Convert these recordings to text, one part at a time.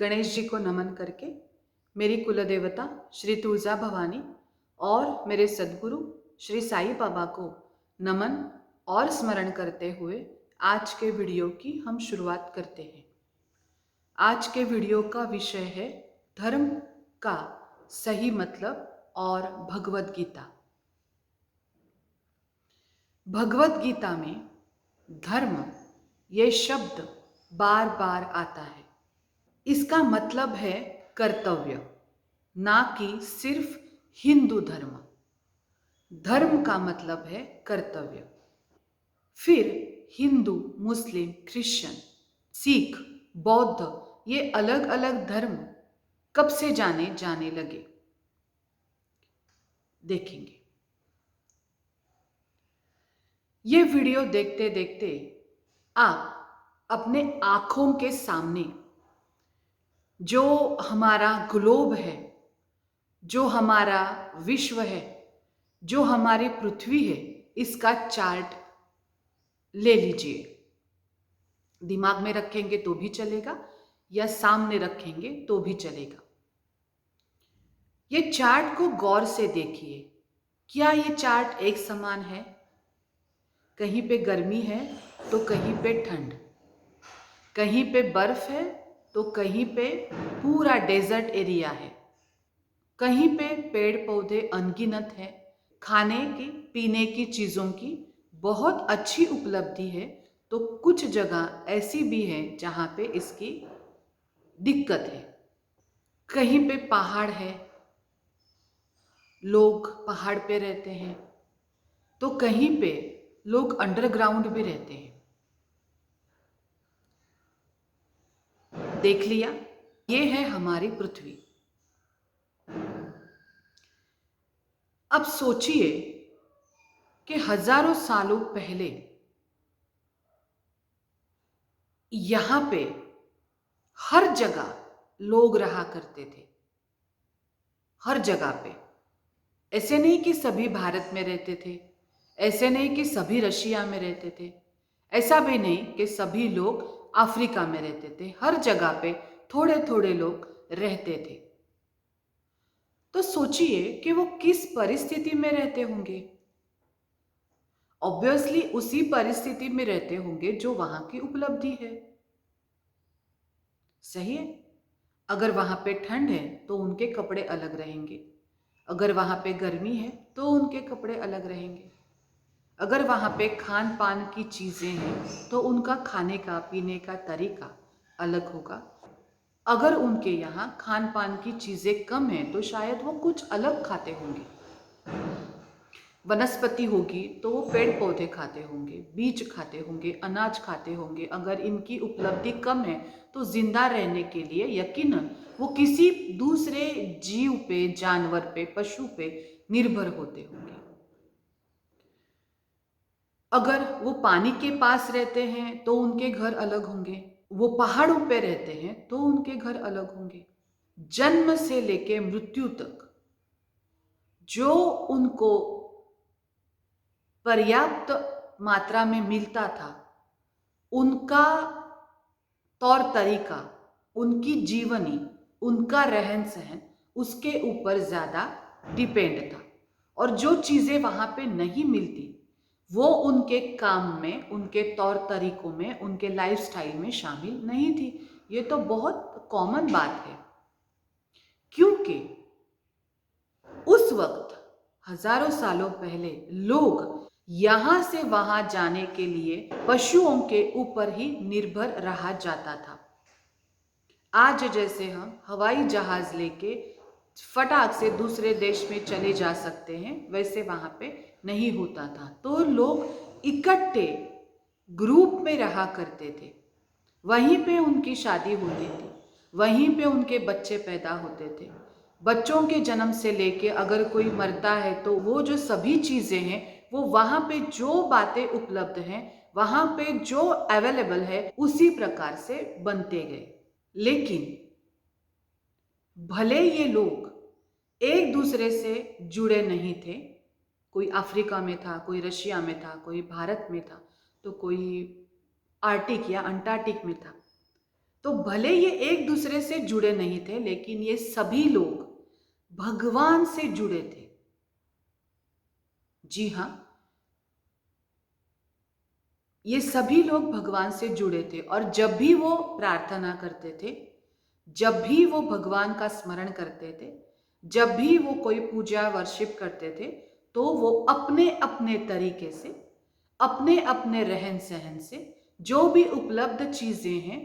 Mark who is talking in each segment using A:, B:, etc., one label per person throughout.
A: गणेश जी को नमन करके मेरी कुलदेवता श्री तुलजा भवानी और मेरे सद्गुरु श्री साईं बाबा को नमन और स्मरण करते हुए आज के वीडियो की हम शुरुआत करते हैं। आज के वीडियो का विषय है धर्म का सही मतलब और भगवत गीता। भगवत गीता में धर्म ये शब्द बार बार आता है। इसका मतलब है कर्तव्य, ना कि सिर्फ हिंदू धर्म। धर्म का मतलब है कर्तव्य। फिर हिंदू, मुस्लिम, क्रिश्चियन, सिख, बौद्ध ये अलग अलग धर्म कब से जाने लगे देखेंगे। ये वीडियो देखते देखते आप अपने आंखों के सामने जो हमारा ग्लोब है, जो हमारा विश्व है, जो हमारी पृथ्वी है, इसका चार्ट ले लीजिए। दिमाग में रखेंगे तो भी चलेगा या सामने रखेंगे तो भी चलेगा। ये चार्ट को गौर से देखिए। क्या ये चार्ट एक समान है? कहीं पे गर्मी है तो कहीं पे ठंड, कहीं पे बर्फ है तो कहीं पे पूरा डेजर्ट एरिया है, कहीं पे पेड़ पौधे अनगिनत है, खाने की पीने की चीज़ों की बहुत अच्छी उपलब्धि है, तो कुछ जगह ऐसी भी है जहाँ पे इसकी दिक्कत है। कहीं पे पहाड़ है, लोग पहाड़ पे रहते हैं, तो कहीं पे लोग अंडरग्राउंड भी रहते हैं। देख लिया, ये है हमारी पृथ्वी। अब सोचिए कि हजारों सालों पहले यहां पे हर जगह लोग रहा करते थे। हर जगह पे, ऐसे नहीं कि सभी भारत में रहते थे, ऐसे नहीं कि सभी रशिया में रहते थे, ऐसा भी नहीं कि सभी लोग अफ्रीका में रहते थे। हर जगह पे थोड़े थोड़े लोग रहते थे। तो सोचिए कि वो किस परिस्थिति में रहते होंगे। ऑब्वियसली उसी परिस्थिति में रहते होंगे जो वहां की उपलब्धि है। सही है। अगर वहां पे ठंड है तो उनके कपड़े अलग रहेंगे, अगर वहां पे गर्मी है तो उनके कपड़े अलग रहेंगे, अगर वहां पे खान पान की चीजें हैं तो उनका खाने का पीने का तरीका अलग होगा। अगर उनके यहाँ खान पान की चीजें कम हैं तो शायद वो कुछ अलग खाते होंगे। वनस्पति होगी तो वो पेड़ पौधे खाते होंगे, बीज खाते होंगे, अनाज खाते होंगे। अगर इनकी उपलब्धि कम है तो जिंदा रहने के लिए यकीनन वो किसी दूसरे जीव पे, जानवर पे, पशु पे निर्भर होते होंगे। अगर वो पानी के पास रहते हैं तो उनके घर अलग होंगे, वो पहाड़ों पे रहते हैं तो उनके घर अलग होंगे। जन्म से लेके मृत्यु तक जो उनको पर्याप्त मात्रा में मिलता था, उनका तौर तरीका, उनकी जीवनी, उनका रहन सहन उसके ऊपर ज्यादा डिपेंड था। और जो चीजें वहां पे नहीं मिलती वो उनके काम में, उनके तौर तरीकों में, उनके लाइफस्टाइल में शामिल नहीं थी। ये तो बहुत कॉमन बात है, क्योंकि उस वक्त हजारों सालों पहले लोग यहां से वहां जाने के लिए पशुओं के ऊपर ही निर्भर रहा जाता था। आज जैसे हम हवाई जहाज लेके फटाक से दूसरे देश में चले जा सकते हैं, वैसे वहां पे नहीं होता था। तो लोग इकट्ठे ग्रुप में रहा करते थे, वहीं पे उनकी शादी होती थी, वहीं पे उनके बच्चे पैदा होते थे। बच्चों के जन्म से लेके अगर कोई मरता है तो वो जो सभी चीजें हैं वो वहां पे जो बातें उपलब्ध हैं, वहां पे जो अवेलेबल है, उसी प्रकार से बनते गए। लेकिन भले ये लोग एक दूसरे से जुड़े नहीं थे, कोई अफ्रीका में था, कोई रशिया में था, कोई भारत में था, तो कोई आर्टिक या अंटार्कटिक में था, तो भले ये एक दूसरे से जुड़े नहीं थे, लेकिन ये सभी लोग भगवान से जुड़े थे। जी हाँ, ये सभी लोग भगवान से जुड़े थे और जब भी वो प्रार्थना करते थे, जब भी वो भगवान का स्मरण करते थे, जब भी वो कोई पूजा वर्शिप करते थे, तो वो अपने अपने तरीके से, अपने अपने रहन सहन से जो भी उपलब्ध चीजें हैं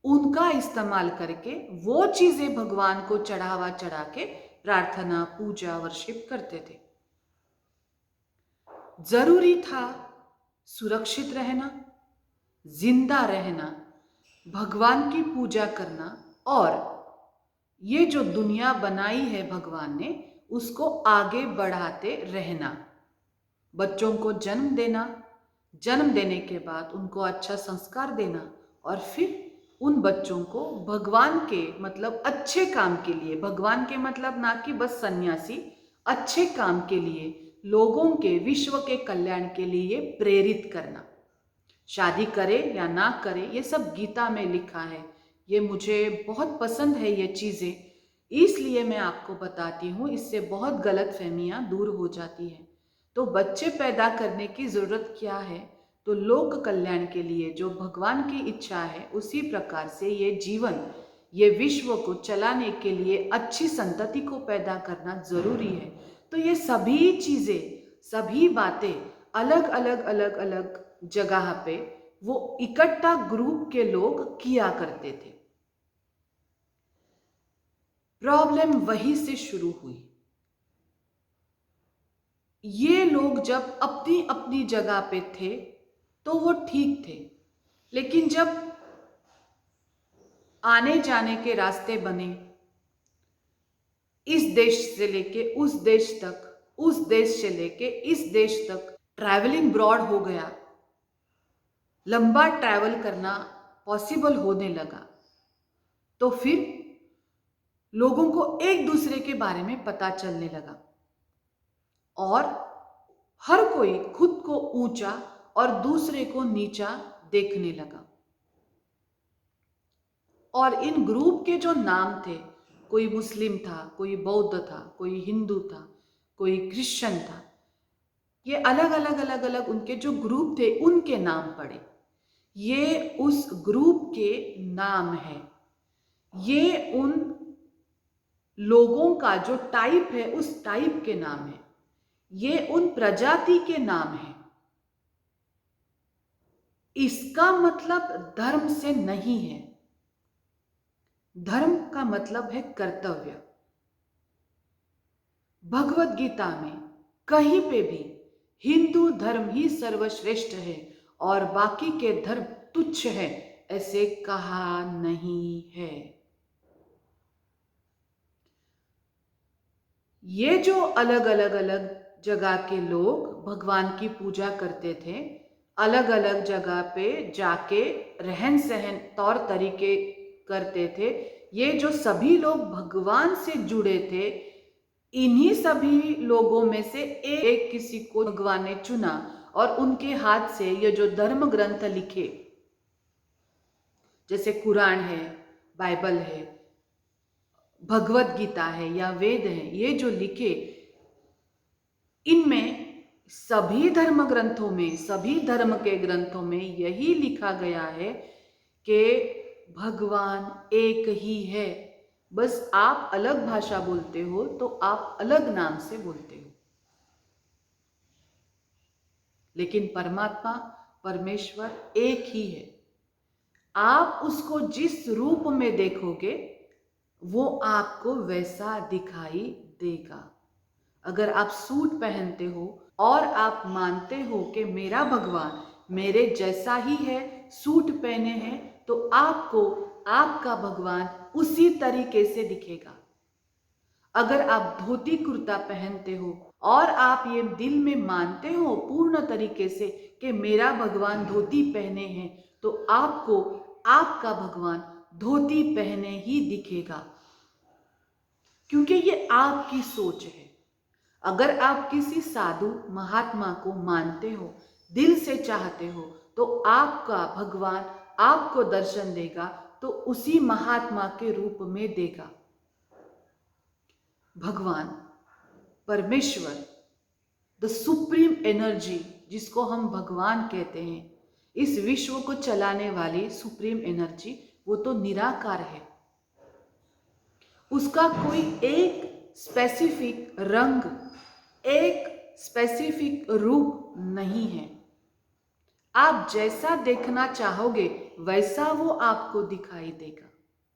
A: उनका इस्तेमाल करके वो चीजें भगवान को चढ़ावा चढ़ा के प्रार्थना पूजा वर्शिप करते थे। जरूरी था सुरक्षित रहना, जिंदा रहना, भगवान की पूजा करना और ये जो दुनिया बनाई है भगवान ने उसको आगे बढ़ाते रहना। बच्चों को जन्म देना, जन्म देने के बाद उनको अच्छा संस्कार देना और फिर उन बच्चों को भगवान के मतलब अच्छे काम के लिए, भगवान के मतलब ना कि बस सन्यासी, अच्छे काम के लिए, लोगों के विश्व के कल्याण के लिए प्रेरित करना। शादी करे या ना करे ये सब गीता में लिखा है। ये मुझे बहुत पसंद है ये चीज़ें, इसलिए मैं आपको बताती हूँ, इससे बहुत गलतफहमियाँ दूर हो जाती हैं। तो बच्चे पैदा करने की ज़रूरत क्या है? तो लोक कल्याण के लिए जो भगवान की इच्छा है उसी प्रकार से ये जीवन, ये विश्व को चलाने के लिए अच्छी संतति को पैदा करना ज़रूरी है। तो ये सभी चीज़ें, सभी बातें अलग अलग अलग अलग जगह पे वो इकट्ठा ग्रुप के लोग किया करते थे। प्रॉब्लम वहीं से शुरू हुई। ये लोग जब अपनी अपनी जगह पे थे तो वो ठीक थे, लेकिन जब आने जाने के रास्ते बने, इस देश से लेके उस देश तक, उस देश से लेके इस देश तक ट्रैवलिंग ब्रॉड हो गया, लंबा ट्रैवल करना पॉसिबल होने लगा, तो फिर लोगों को एक दूसरे के बारे में पता चलने लगा और हर कोई खुद को ऊंचा और दूसरे को नीचा देखने लगा। और इन ग्रुप के जो नाम थे, कोई मुस्लिम था, कोई बौद्ध था, कोई हिंदू था, कोई क्रिश्चियन था, ये अलग अलग अलग अलग उनके जो ग्रुप थे उनके नाम पड़े। ये उस ग्रुप के नाम है, ये उन लोगों का जो टाइप है उस टाइप के नाम है, ये उन प्रजाति के नाम है। इसका मतलब धर्म से नहीं है। धर्म का मतलब है कर्तव्य। भगवत गीता में कहीं पे भी हिंदू धर्म ही सर्वश्रेष्ठ है और बाकी के धर्म तुच्छ है ऐसे कहा नहीं है। ये जो अलग अलग अलग जगह के लोग भगवान की पूजा करते थे, अलग अलग जगह पे जाके रहन सहन तौर तरीके करते थे, ये जो सभी लोग भगवान से जुड़े थे, इन्हीं सभी लोगों में से एक किसी को भगवान ने चुना और उनके हाथ से ये जो धर्म ग्रंथ लिखे, जैसे कुरान है, बाइबल है, भगवत गीता है या वेद है, ये जो लिखे, इनमें सभी धर्म ग्रंथों में, सभी धर्म के ग्रंथों में यही लिखा गया है कि भगवान एक ही है। बस आप अलग भाषा बोलते हो तो आप अलग नाम से बोलते हो, लेकिन परमात्मा परमेश्वर एक ही है। आप उसको जिस रूप में देखोगे वो आपको वैसा दिखाई देगा। अगर आप सूट पहनते हो और आप मानते हो कि मेरा भगवान मेरे जैसा ही है, सूट पहने हैं, तो आपको आपका भगवान उसी तरीके से दिखेगा। अगर आप धोती कुर्ता पहनते हो और आप ये दिल में मानते हो पूर्ण तरीके से कि मेरा भगवान धोती पहने हैं, तो आपको आपका भगवान धोती पहने ही दिखेगा, क्योंकि ये आपकी सोच है। अगर आप किसी साधु महात्मा को मानते हो, दिल से चाहते हो, तो आपका भगवान आपको दर्शन देगा तो उसी महात्मा के रूप में देगा। भगवान, परमेश्वर, द सुप्रीम एनर्जी, जिसको हम भगवान कहते हैं, इस विश्व को चलाने वाली सुप्रीम एनर्जी, वो तो निराकार है। उसका कोई एक स्पेसिफिक रंग, एक स्पेसिफिक रूप नहीं है। आप जैसा देखना चाहोगे वैसा वो आपको दिखाई देगा।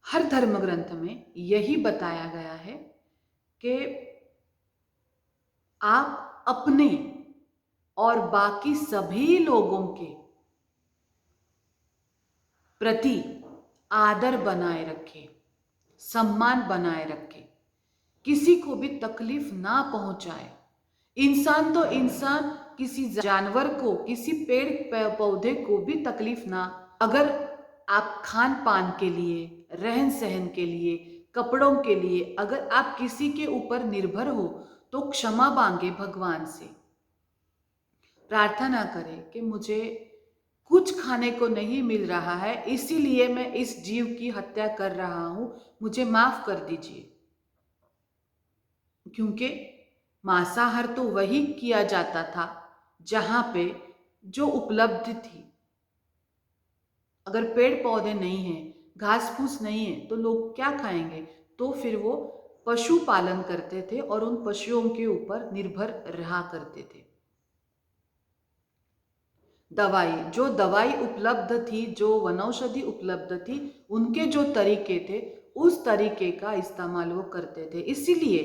A: हर धर्म ग्रंथ में यही बताया गया है कि आप अपने और बाकी सभी लोगों के प्रति आदर बनाए रखें, सम्मान बनाए रखें, किसी को भी तकलीफ ना पहुंचाए। इंसान तो इंसान, किसी जानवर को, किसी पेड़ पौधे को भी तकलीफ ना। अगर आप खान पान के लिए, रहन सहन के लिए, कपड़ों के लिए अगर आप किसी के ऊपर निर्भर हो तो क्षमा मांगे भगवान से, प्रार्थना करें कि मुझे कुछ खाने को नहीं मिल रहा है, इसीलिए मैं इस जीव की हत्या कर रहा हूं, मुझे माफ कर दीजिए। क्योंकि मांसाहार तो वही किया जाता था जहां पे जो उपलब्ध थी। अगर पेड़ पौधे नहीं हैं, घास फूस नहीं है, तो लोग क्या खाएंगे? तो फिर वो पशु पालन करते थे और उन पशुओं के ऊपर निर्भर रहा करते थे। दवाई, जो दवाई उपलब्ध थी, जो वनौषधि उपलब्ध थी, उनके जो तरीके थे, उस तरीके का इस्तेमाल वो करते थे। इसीलिए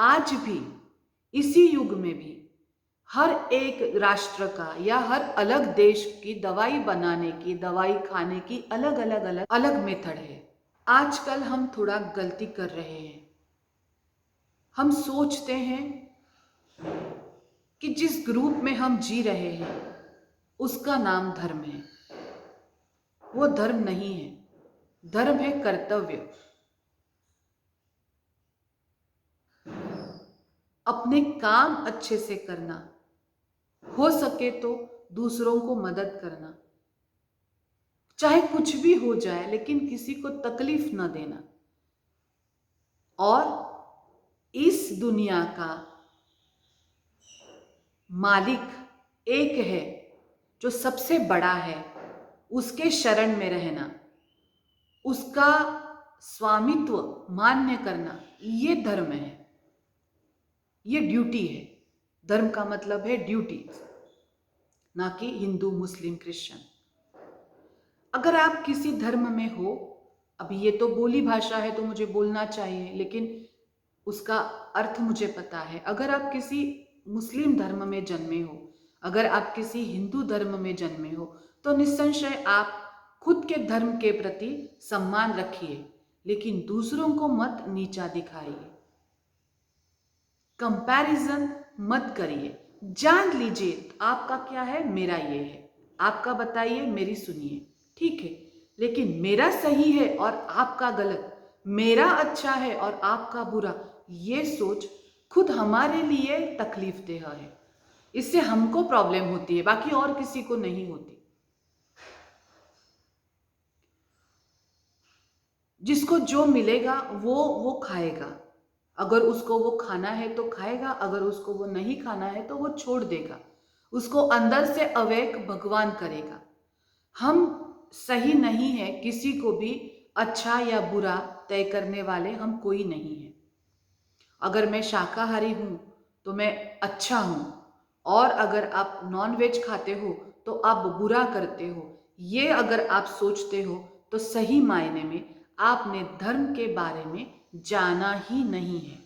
A: आज भी, इसी युग में भी हर एक राष्ट्र का या हर अलग देश की दवाई बनाने की, दवाई खाने की अलग मेथड है। आजकल हम थोड़ा गलती कर रहे हैं। हम सोचते हैं कि जिस ग्रुप में हम जी रहे हैं उसका नाम धर्म है। वो धर्म नहीं है, धर्म है कर्तव्य। अपने काम अच्छे से करना, हो सके तो दूसरों को मदद करना, चाहे कुछ भी हो जाए लेकिन किसी को तकलीफ न देना। और इस दुनिया का मालिक एक है जो सबसे बड़ा है, उसके शरण में रहना, उसका स्वामित्व मान्य करना, ये धर्म है, ये ड्यूटी है। धर्म का मतलब है ड्यूटी, ना कि हिंदू, मुस्लिम, क्रिश्चियन। अगर आप किसी धर्म में हो, अभी ये तो बोली भाषा है तो मुझे बोलना चाहिए, लेकिन उसका अर्थ मुझे पता है। अगर आप किसी मुस्लिम धर्म में जन्मे हो, अगर आप किसी हिंदू धर्म में जन्मे हो, तो निस्संशय आप खुद के धर्म के प्रति सम्मान रखिए, लेकिन दूसरों को मत नीचा दिखाइए, कंपैरिजन मत करिए। जान लीजिए आपका क्या है, मेरा ये है, आपका बताइए, मेरी सुनिए, ठीक है। लेकिन मेरा सही है और आपका गलत, मेरा अच्छा है और आपका बुरा, ये सोच खुद हमारे लिए तकलीफ देह है। इससे हमको प्रॉब्लम होती है, बाकी और किसी को नहीं होती। जिसको जो मिलेगा वो खाएगा। अगर उसको वो खाना है तो खाएगा, अगर उसको वो नहीं खाना है तो वो छोड़ देगा। उसको अंदर से अवेक भगवान करेगा। हम सही नहीं है, किसी को भी अच्छा या बुरा तय करने वाले हम कोई नहीं है। अगर मैं शाकाहारी हूं तो मैं अच्छा हूं, और अगर आप नॉन वेज खाते हो तो आप बुरा करते हो, ये अगर आप सोचते हो तो सही मायने में आपने धर्म के बारे में जाना ही नहीं है।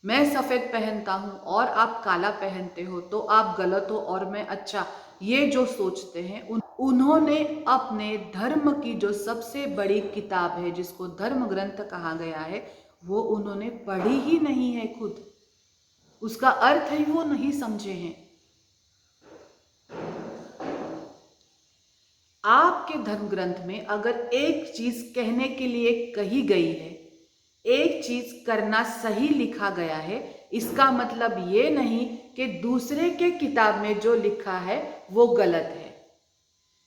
A: मैं सफेद पहनता हूं और आप काला पहनते हो तो आप गलत हो और मैं अच्छा, ये जो सोचते हैं उन्होंने अपने धर्म की जो सबसे बड़ी किताब है, जिसको धर्म ग्रंथ कहा गया है, वो उन्होंने पढ़ी ही नहीं है खुद, उसका अर्थ ही वो नहीं समझे हैं। आपके धर्म ग्रंथ में अगर एक चीज कहने के लिए कही गई है, एक चीज करना सही लिखा गया है, इसका मतलब ये नहीं कि दूसरे के किताब में जो लिखा है वो गलत है।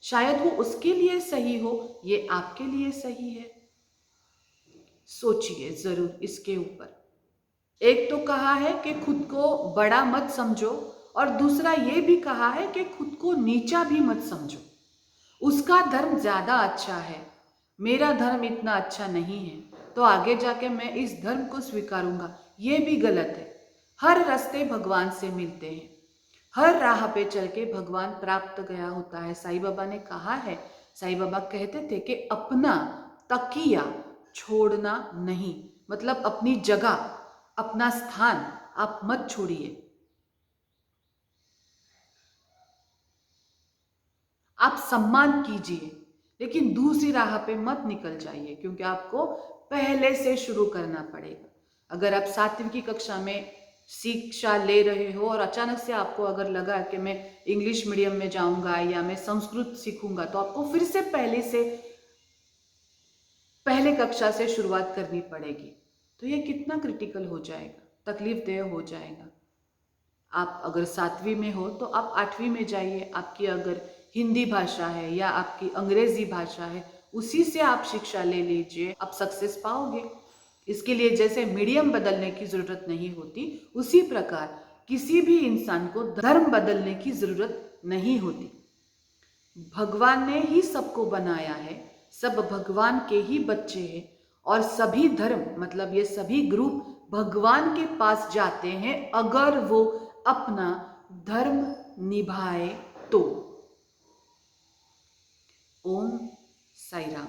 A: शायद वो उसके लिए सही हो, ये आपके लिए सही है। सोचिए जरूर इसके ऊपर। एक तो कहा है कि खुद को बड़ा मत समझो, और दूसरा ये भी कहा है कि खुद को नीचा भी मत समझो। उसका धर्म ज्यादा अच्छा है, मेरा धर्म इतना अच्छा नहीं है, तो आगे जाके मैं इस धर्म को स्वीकारूंगा, ये भी गलत है। हर रास्ते भगवान से मिलते हैं, हर राह पे चल के भगवान प्राप्त गया होता है। साईं बाबा ने कहा है, साईं बाबा कहते थे कि अपना तकिया छोड़ना नहीं, मतलब अपनी जगह, अपना स्थान आप मत छोड़िए। आप सम्मान कीजिए, लेकिन दूसरी राह पे मत निकल जाइए, क्योंकि आपको पहले से शुरू करना पड़ेगा। अगर आप 7वीं की कक्षा में शिक्षा ले रहे हो और अचानक से आपको अगर लगा कि मैं इंग्लिश मीडियम में जाऊंगा या मैं संस्कृत सीखूंगा, तो आपको फिर से पहले कक्षा से शुरुआत करनी पड़ेगी। तो ये कितना क्रिटिकल हो जाएगा, तकलीफदेह हो जाएगा। आप अगर 7वीं में हो तो आप 8वीं में जाइए। आपकी अगर हिंदी भाषा है या आपकी अंग्रेजी भाषा है, उसी से आप शिक्षा ले लीजिए, आप सक्सेस पाओगे। इसके लिए जैसे मीडियम बदलने की जरूरत नहीं होती, उसी प्रकार किसी भी इंसान को धर्म बदलने की जरूरत नहीं होती। भगवान ने ही सबको बनाया है, सब भगवान के ही बच्चे हैं, और सभी धर्म मतलब ये सभी ग्रुप भगवान के पास जाते हैं अगर वो अपना धर्म निभाए तो। ओम साई राम।